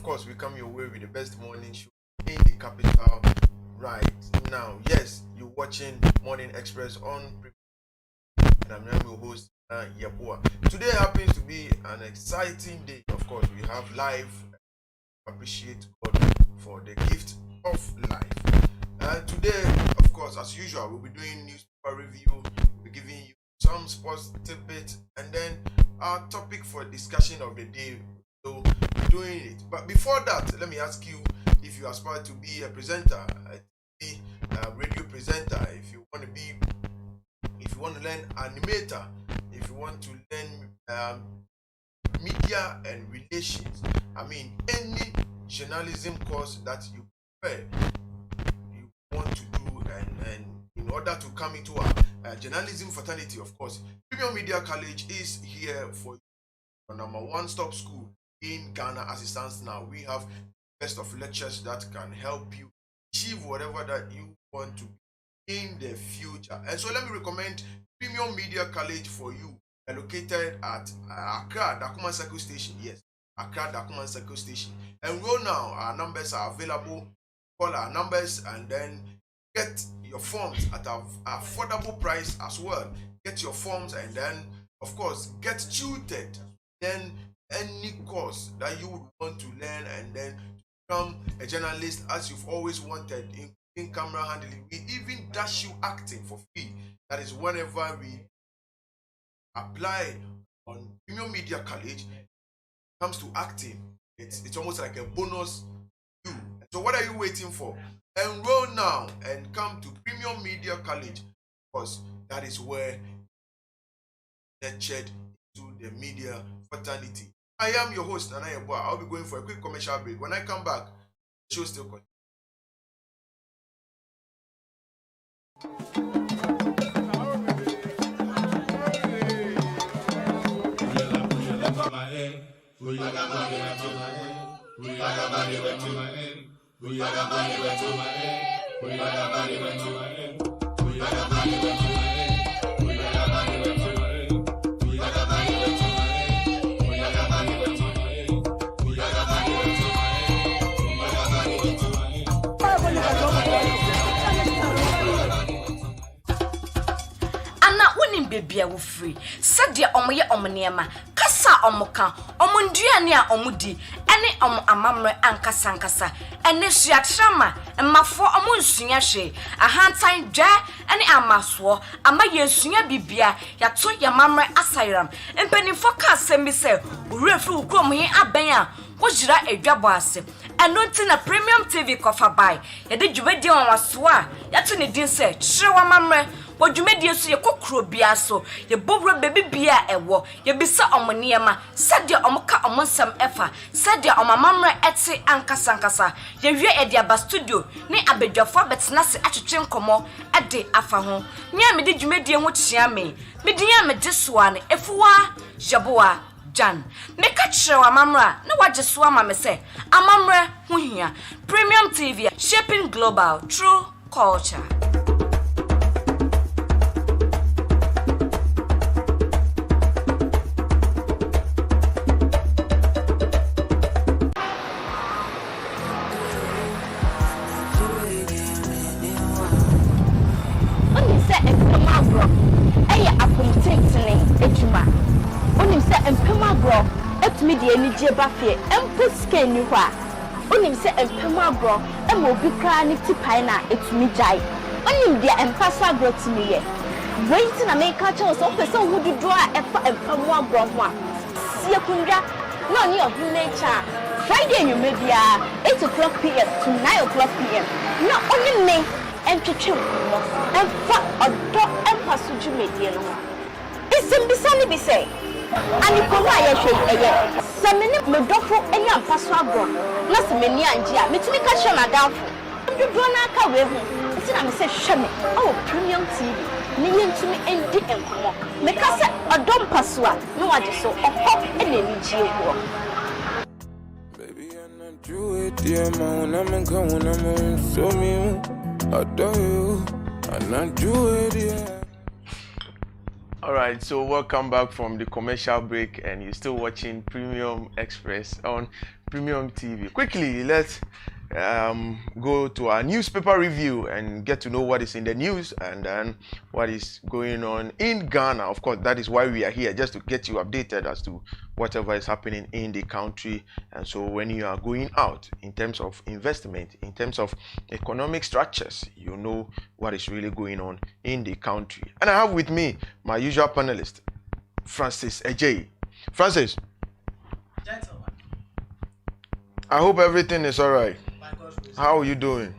course, we come your way with the best morning show in the capital right now. Yes, you're watching Morning Express on, and I'm your host, Yabua. Today happens to be an exciting day. Of course, we have live. Appreciate God for the gift of life. Today, of course, as usual, we'll be doing newspaper review. We'll be giving you some sports tidbits, and then our topic for discussion of the day. So we're doing it. But before that, let me ask you if you aspire to be a presenter, a radio presenter, if you want to learn animator, if you want to learn media and relations, any journalism course that you prefer, you want to do, and in order to come into a journalism fraternity, of course, Premium Media College is here for you. Our number one stop school in Ghana as it stands now. We have best of lectures that can help you achieve whatever that you want to be in the future. And so let me recommend Premium Media College for you, located at Accra Dakuma Circle Station. Yes, Accra Dakuma Circle Station. Enroll now. Our numbers are available. Call our numbers and then get your forms at an affordable price as well. Get your forms and then, of course, get tutored. Then any course that you would want to learn and then become a journalist as you've always wanted, in camera handling. We even dash you acting for free. That is whenever we apply on Premium Media College. When it comes to acting, it's almost like a bonus to you. So what are you waiting for? Enroll now and come to Premium Media College, because that is where nurtured into the media fraternity. I am your host, Nana Yeboah. I'll be going for a quick commercial break. When I come back, the show still continues. Baby, I will free. Said dear omoye omoniema, kasa omoka, omunduane a omudi, ene amamre ankasa ankasa, ene suatrama, mafo omunsunya hwe, ahantan dwa ene amaso, amaye sunya bibia, yato yamamre asairam, empenifo ka asemi se, urefru ukrom he aben a, wojira edwabo ase. Eno nti na Premium TV kofa buy, yede dwumedi onwaso a, yato ne din se, chirewa mamre. Wodwumedie so ye kokro bia so ye bobro baby bia ewo ye bisa omoniema sade omoka omonsam efa sade omamamra ete ankasa ankasa ye wie ede aba studio ni abedwafo betena se atwetwe nkomo ede afa ho nya me de dwumedie ho kyia me medinya me desoa ne efuwa jaboa Jan me ka kyerɛ amamra na wagye so ama me se amamra ho hia Premium TV shaping global true culture. Media ni jeba fie empuske ni hwa onim se empema bro e mo bi kra ni tipai na etumi jai onim dia empasa bro timi ye wait na make catch us so person who do a efa empema bro ho a sie kundwa no ni of nature Friday you media 8 p.m. to 9 p.m. no onim me entwetwe mo emfa odo empaso dwumedie no isim bisani bi say ani kowa ye hwe eye semene medofo eni ampaso agro na semeni anje a metumi ka hwe madamfo dodo na aka we hu enti na me se hwe me Premium TV ni yentumi endi enkomo me ka se odom paso a no wage so okọ eni nji ewo baby I'm not you it dear man I'm going I'm so me adore you I'm not you it dear. All right, so welcome back from the commercial break, and you're still watching Premium Express on Premium TV. Quickly, let's go to our newspaper review and get to know what is in the news and then what is going on in Ghana. Of course, that is why we are here, just to get you updated as to whatever is happening in the country. And so when you are going out in terms of investment, in terms of economic structures, you know what is really going on in the country. And I have with me my usual panelist, Francis Ejay. Francis. Gentlemen. I hope everything is all right. How are you doing?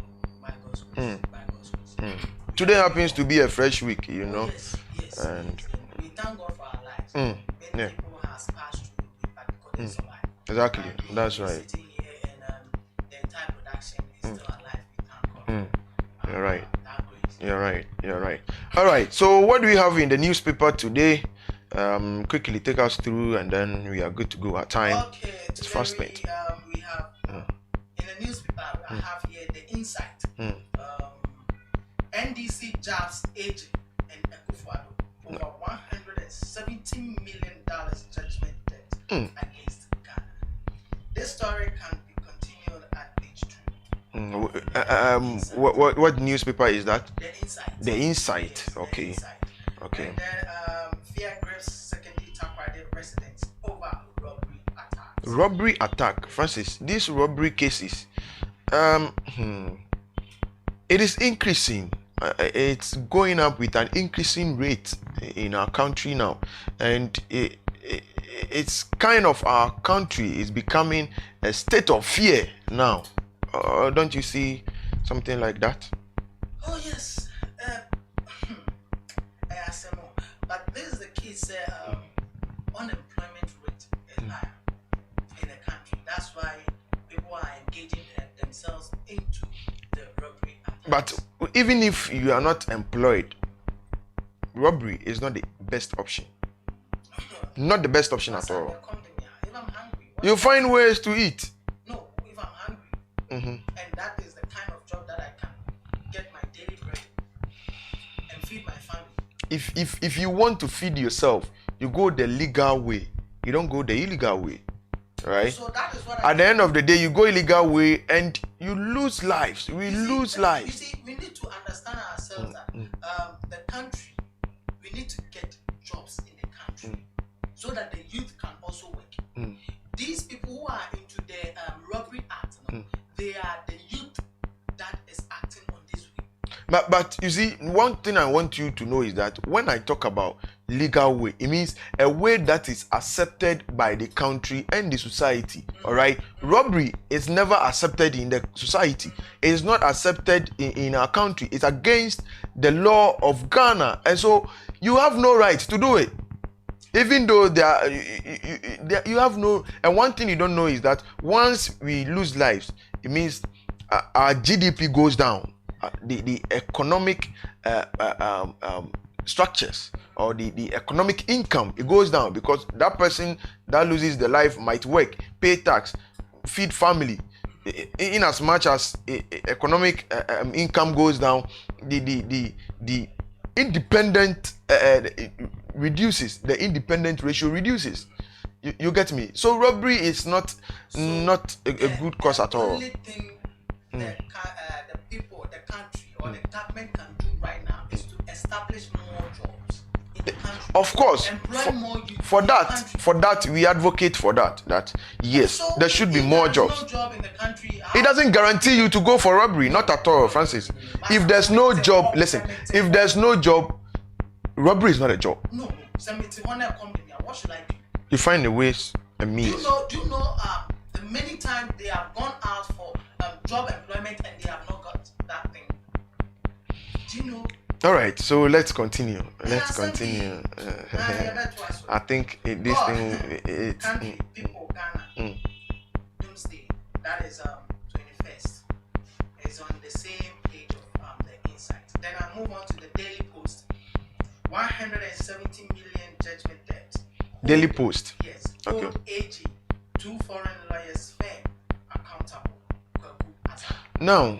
Today happens to be a fresh week, you know. Yes. And we thank God for our lives. Yeah. People has passed through it, but because they survived. Exactly. And That's we're right. sitting here and the entire production is still alive. We thank God. You're right. That grace. You're right. All right. So what do we have in the newspaper today? Quickly take us through, and then we are good to go. Our time Okay, is fast spent. we have in the newspaper I have here the insight. NDC jobs agent and Ekufuado over $170 million judgment debt against Ghana. This story can be continued at page 2. What newspaper is that? The insight. The Insight. Yes, Okay. The insight. Okay. And then fear grips secondary Takoradi residents over robbery attacks. Robbery attack, Francis. These robbery cases, it is increasing. It's going up with an increasing rate in our country now, and it's kind of, our country is becoming a state of fear now. Don't you see something like that? Oh yes. But this is the case. Unemployment rate is higher in the country. That's why people are engaging themselves into the robbery attacks. But even if you are not employed, robbery is not the best option. Not the best option at all. If I'm hungry, You find ways to eat. no. If I'm hungry, and that is the kind of job that I can get my daily bread and feed my family. If you want to feed yourself, you go the legal way. You don't go the illegal way, right? So that is what At the end of the day, you go illegal way and you lose lives. We lose You lives. see, we need to understand ourselves that the country, we need to get jobs in the country so that the youth can also work. These people who are into the robbery act, they are the youth that is acting on this way. But you see, one thing I want you to know is that when I talk about legal way, it means a way that is accepted by the country and the society. All right, robbery is never accepted in the society. It is not accepted in our country. It's against the law of Ghana, and so you have no right to do it. Even though you have no, and one thing you don't know is that once we lose lives, it means our GDP goes down. The economic structures or the economic income, it goes down, because that person that loses the life might work, pay tax, feed family. In as much as economic income goes down, the independent reduces, the independent ratio reduces. You get me? So robbery is not a good cause at all. The only thing the people, the country, or the government can do right now is to establish more jobs in the country. Of course, Employ more youth for in the that, country. we advocate for that. That yes, So there should be if more there is jobs. No job in the country, It doesn't guarantee you to go for robbery, not at all, Francis. If there's no job, listen, if there's no job, robbery is not a job. No. What should I do? You find the ways and means. Do you know the many times they have gone out for job employment and they have not got that thing? Do you know? All right, so let's continue. Let's Yeah, continue. that's why. I think this God, thing, country, people, Ghana, Doomsday, that is 21st, is on the same page of the Insight. Then I move on to the Daily Post. 170 million judgment debt. Daily Post. Yes. Okay. Hold AG, 2 foreign lawyers firm accountable. Now,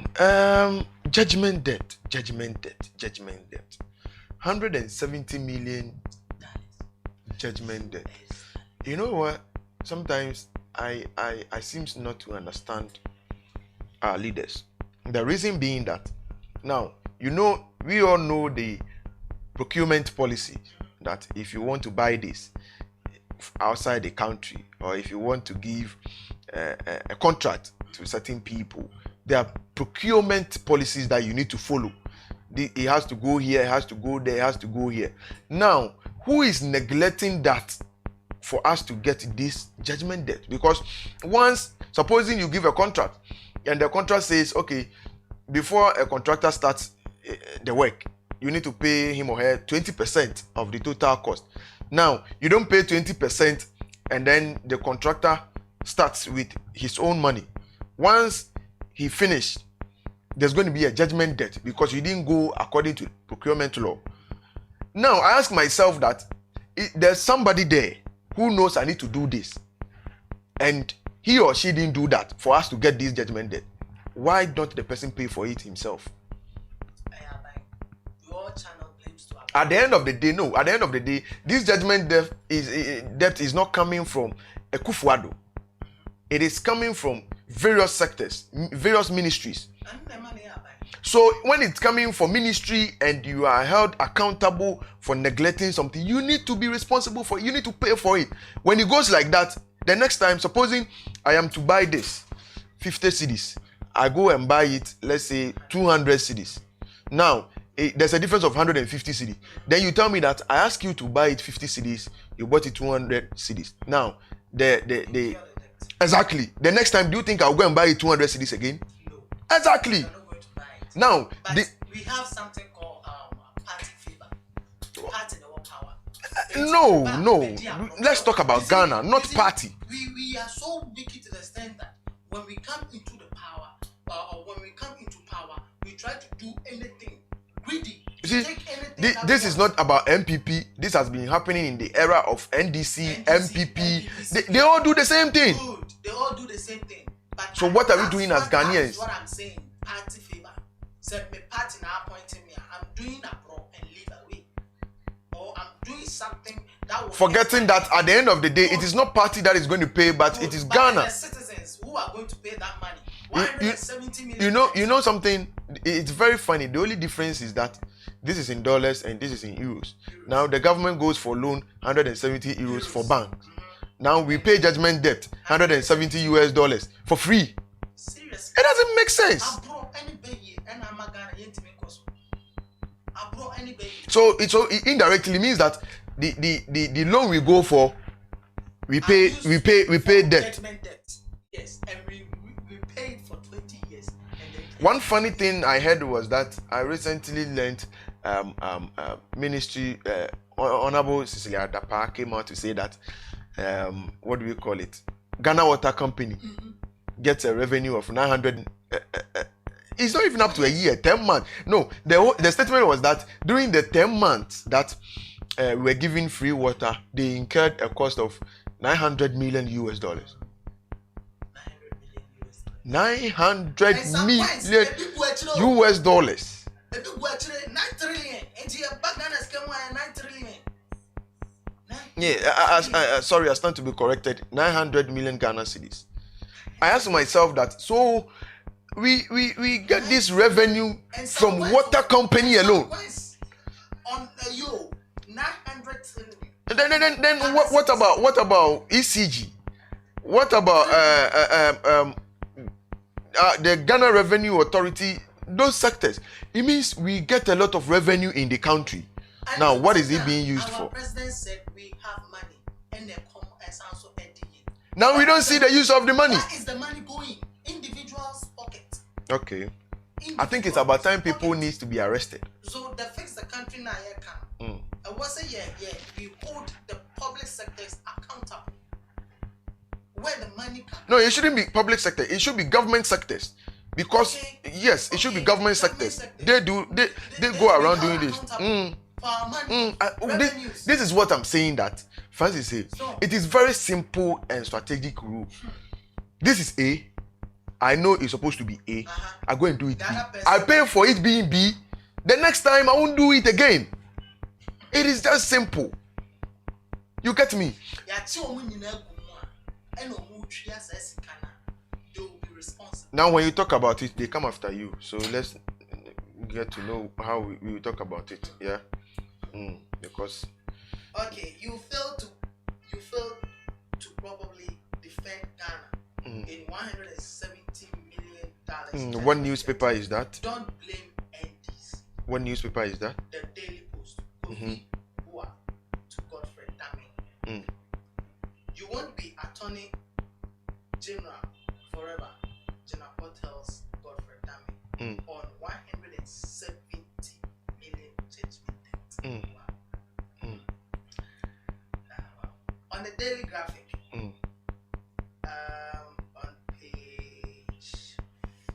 judgment debt. 170 million judgment debt. You know what? Sometimes I seems not to understand our leaders. The reason being that now, we all know the procurement policy that if you want to buy this outside the country, or if you want to give a contract to certain people, there are procurement policies that you need to follow. It has to go here, it has to go there, it has to go here. Now, who is neglecting that for us to get this judgment debt? Because once, supposing you give a contract and the contract says, okay, before a contractor starts the work, you need to pay him or her 20% of the total cost. Now, you don't pay 20% and then the contractor starts with his own money. Once he finished, there's going to be a judgment debt because you didn't go according to procurement law. Now, I ask myself that there's somebody there who knows I need to do this, and he or she didn't do that for us to get this judgment debt. Why don't the person pay for it himself? At the end of the day, this judgment debt is not coming from Ekufuado. It is coming from various sectors, various ministries. So when it's coming from ministry and you are held accountable for neglecting something, you need to be responsible for it. You need to pay for it. When it goes like that, the next time, supposing I am to buy this 50 cedis, I go and buy it, let's say 200 cedis. Now, there's a difference of 150 cedis. Then you tell me that I ask you to buy it 50 cedis, you bought it 200 cedis. Now, exactly. The next time, do you think I'll go and buy it 200 cedis again? No. Exactly. Now, we have something called party favor. Party the power. No. Let's talk about Ghana, not party. We are so wicked to the extent that when we come into the power, or when we come into power, we try to do anything greedy. You see, this is not about MPP. This has been happening in the era of NDC, MPP. They all do the same thing. Good. They all do the same thing. But so what are we doing as Ghanaians? That's what I'm saying. Party favor. Said me party now appointing me. I'm doing a pro and leave away. Or I'm doing something that will forgetting that at the end of the day, it is not party that is going to pay, but it is Ghana. The citizens who are going to pay that money. 170 million. You know something? It's very funny. The only difference is that this is in dollars and this is in euros. Now the government goes for loan 170 euros for banks. Now we pay judgment debt 170 US dollars for free. Seriously. It doesn't make sense. So it indirectly means that the loan we go for, we pay debt. Yes, and we paid for 20 years. One funny thing I heard was that I recently learned ministry Honorable Cecilia Dapa came out to say that what do we call it? Ghana Water Company gets a revenue of 900. It's not even up to a year, 10 months. No, the statement was that during the 10 months that we were giving free water, they incurred a cost of 900 million US dollars. 900 million US dollars. 9 trillion. Yeah, sorry, I stand to be corrected. 900 million Ghana cedis. I asked myself that, so we get this revenue from water company alone. On you 900 Then what about ECG? What about the Ghana Revenue Authority? Those sectors. It means we get a lot of revenue in the country. Now, what is it being used for? Our president said we have money and they come as also NDA. Now we don't see the use of the money. Where is the money going? Individuals' pocket. Okay. I think it's about time people need to be arrested. So the fix the country now here can. I was say we hold the public sectors accountable. Where the money can. No, it shouldn't be public sector. It should be government sectors. Because yes, it should be government sectors. They go around doing this. For our money, this is what I'm saying that Francis said. It is very simple and strategic rule. This is A. I know it's supposed to be A. I go and do it B. I pay for it being B. The next time I won't do it again. It is just simple. You get me? and they will be responsible. Now, when you talk about it, they come after you. So let's get to know how we will talk about it. Yeah, because okay, you fail to probably defend Ghana in $170 million. what newspaper is that? Don't blame NDs. What newspaper is that? The Daily Post. Bua to Godfrey Dami. You won't be Attorney General forever. General tells Godfrey Dami on 170 million judgment. On the Daily Graphic, on page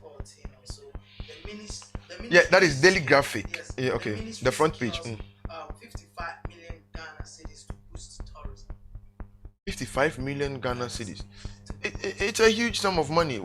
14 or so, the ministry. Yeah, that is Daily Graphic. Yes, Yeah, okay. The front page. 55 million Ghana cedis to boost tourism. 55 million Ghana cedis. It's a huge sum of money.